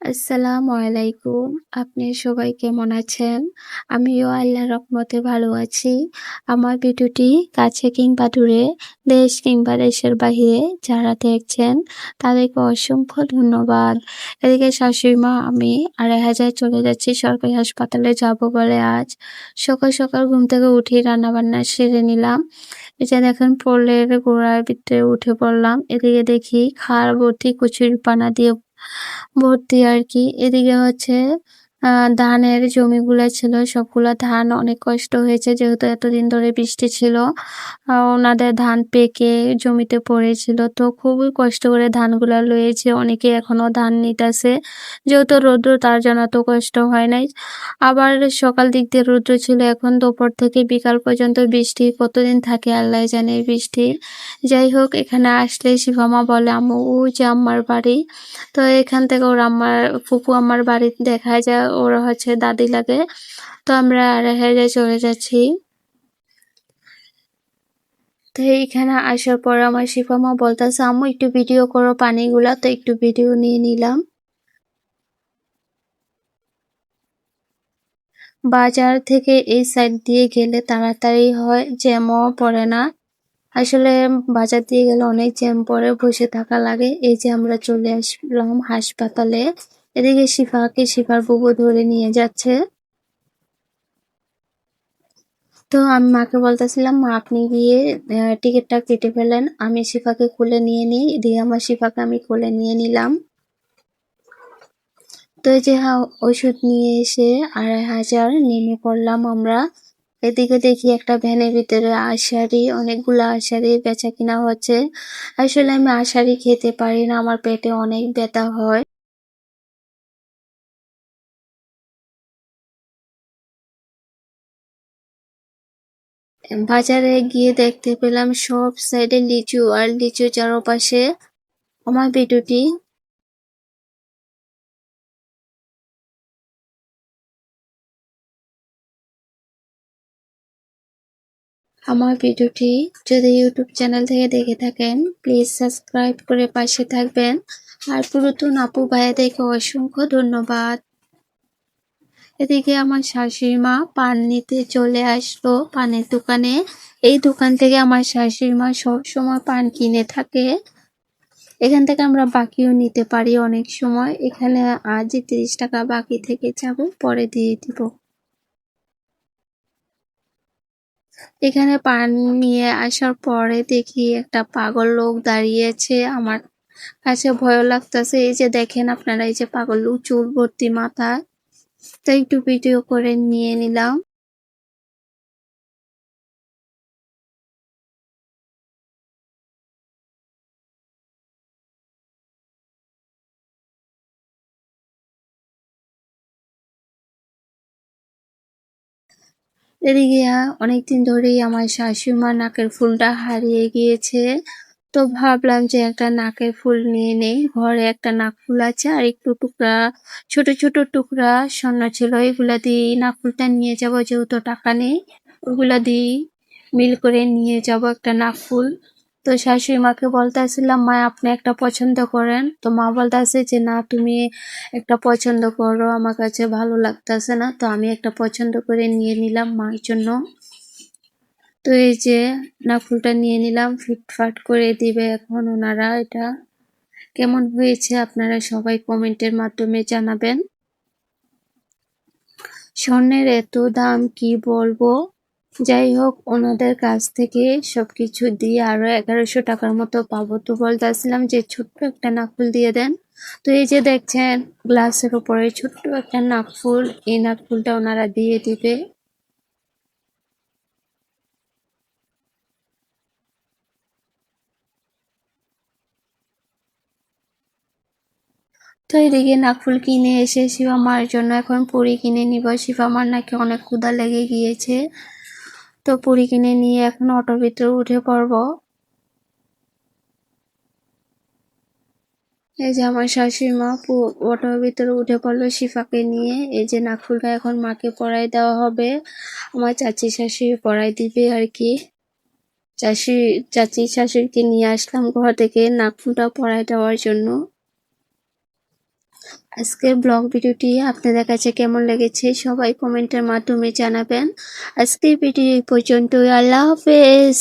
আসসালামু আলাইকুম। আপনি সবাই কেমন আছেন? আমিও আল্লাহর রহমতে ভালো আছি। আমার ভিডিওটি কাছে কিংবা দূরে, দেশ কিংবা দেশের বাহিরে যারা দেখছেন তাদেরকে অসংখ্য ধন্যবাদ। এদিকে শাশুড়ি মা আমি ২৫০০ চলে যাচ্ছি সরকারি হাসপাতালে যাব বলে আজ। সকাল, সকাল ঘুম থেকে উঠেই রান্নাবান্না সেরে নিলাম। এই যে দেখেন পোলের গোড়ার ভিতরে উঠে পড়লাম। এদিকে দেখি খাল ভর্তি কচুরিপানা দিয়ে ভর্তি আরকি। এদিকে হচ্ছে ধানের জমিগুলা ছিল, সবগুলা ধান অনেক কষ্ট হয়েছে যেহেতু এতদিন ধরে বৃষ্টি ছিল। ওনাদের ধান পেকে জমিতে পড়েছিল। তো খুবই কষ্ট করে ধানগুলা লয়েছে। অনেকে এখনো ধান নিতাছে। যেহেতু রৌদ্র তার জন্য এত কষ্ট হয় নাই। আবার সকাল দিক দিয়ে রৌদ্র ছিল, এখন দুপুর থেকে বিকাল পর্যন্ত বৃষ্টি। কতদিন থাকে আল্লাহই জানে এই বৃষ্টি। যাই হোক, এখানে আসলে শিফামা বলে আম্মু ওই যে আম্মার বাড়ি। তো এখান থেকে ওর আম্মার ফুপু আম্মার বাড়ি দেখা যায়, ওরা হচ্ছে দাদি লাগে। তো আমরা হেরে চলে যাচ্ছি। তো এইখানে আসার পর আমার শিফামা বলতেছে আম্মু একটু ভিডিও করো পানিগুলা, তো একটু ভিডিও নিয়ে নিলাম। বাজার থেকে এই সাইড দিয়ে গেলে তাড়াতাড়ি হয়, জ্যামও পড়ে না। আসলে বাজার দিয়ে গেলে অনেক জ্যাম পড়ে, বসে থাকা লাগে। এই যে আমরা চলে আসলাম হাসপাতালে। এদিকে শিফার বুবু ধরে নিয়ে যাচ্ছে। তো আমি মাকে বলতেছিলাম মা আপনি গিয়ে টিকিটটা কেটে ফেলেন, আমি শিফাকে কোলে নিয়ে নিই। এদিকে আমার শিফাকে আমি কোলে নিয়ে নিলাম। তো এই যে ওষুধ নিয়ে এসে ২৫০০ নেমে পড়লাম আমরা। এদিকে দেখি একটা ভ্যানের ভিতরে আষাঢ়ি, অনেকগুলো আষাঢ়ি বেচা কিনা হচ্ছে। আসলে আমি আষাঢ়ি খেতে পারি না, আমার পেটে অনেক ব্যথা হয়। বাজারে গিয়ে দেখতে পেলাম সব সাইডে লিচু, আর লিচু চারপাশে। আমার ভিডিওটি যদি ইউটিউব চ্যানেল থেকে দেখে থাকেন প্লিজ সাবস্ক্রাইব করে পাশে থাকবেন। আর পুরাতন আপু ভাইয়াদেরকে অসংখ্য ধন্যবাদ। এদিকে আমার শাশুড়ি মা পান নিতে চলে আসলো পানের দোকানে। এই দোকান থেকে আমার শাশুড়ি মা সবসময় পান কিনে থাকে। এখান থেকে আমরা বাকিও নিতে পারি অনেক সময়। এখানে আজই ৩০ টাকা বাকি থেকে যাব, পরে দিয়ে দিব। এখানে পান নিয়ে আসার পরে দেখি একটা পাগল লোক দাঁড়িয়েছে, আমার কাছে ভয় লাগতেছে। এই যে দেখেন আপনারা, এই যে পাগল লোক, চুল ভর্তি মাথা। তো একটু ভিডিও করে নিয়ে নিলাম। এদিকে অনেকদিন ধরেই আমার শাশুড়িমার নাকের ফুলটা হারিয়ে গিয়েছে। তো ভাবলাম যে একটা নাকের ফুল নিয়ে নেই। ঘরে একটা নাক ফুল আছে, আর একটু টুকরা, ছোট ছোট টুকরা স্বর্ণ ছিল, এগুলা দিয়ে নাক ফুলটা নিয়ে যাব। যেহেতু টাকা নেই, ওগুলা দিয়ে মিল করে নিয়ে যাব একটা নাক ফুল। তো শাশুড়ি মাকে বলতেছিলাম মা আপনি একটা পছন্দ করেন, তো মা বলতেছে যে না তুমি একটা পছন্দ করো, আমার কাছে ভালো লাগতেছে না। তো আমি একটা পছন্দ করে নিয়ে নিলাম মার জন্য। তো এই যে নাকফুলটা নিয়ে নিলাম, ফিটফাট করে দিবে এখন ওনারা। এটা কেমন হয়েছে আপনারা সবাই কমেন্টের মাধ্যমে জানাবেন। স্বর্ণের এত দাম কি বলবো। যাই হোক, ওনাদের কাছ থেকে সবকিছু দিয়ে আরো ১১০০ টাকার মতো পাবো। তো বলতেছিলাম যে ছোট্ট একটা নাকফুল দিয়ে দেন। তো এই যে দেখছেন গ্লাসের উপরে ছোট্ট একটা নাকফুল, এই নাকফুলটা ওনারা দিয়ে দিবে। তো এদিকে নাকফুল কিনে এসে শিবা মার জন্য এখন পুরি কিনে নিব। শিবা মার নাকি অনেক ক্ষুধা লেগে গিয়েছে। তো পুরি কিনে নিয়ে এখন অটোর ভিতরে উঠে পড়বো। এই যে আমার শাশুড়ি মা অটোর ভিতরে উঠে পড়লো শিফাকে নিয়ে। এই যে নাকফুলটা এখন মাকে পরাই দেওয়া হবে, আমার চাচি শাশুড়ি পরাই দিবে আর কি। চাচি শাশুড়িকে নিয়ে আসলাম ঘর থেকে নাকফুলটা পরাই দেওয়ার জন্য। আজকের ব্লগ ভিডিওটি আপনাদের কাছে কেমন লেগেছে সবাই কমেন্টের মাধ্যমে জানাবেন। আজকের ভিডিও এই পর্যন্তই। আল্লাহ হাফেজ।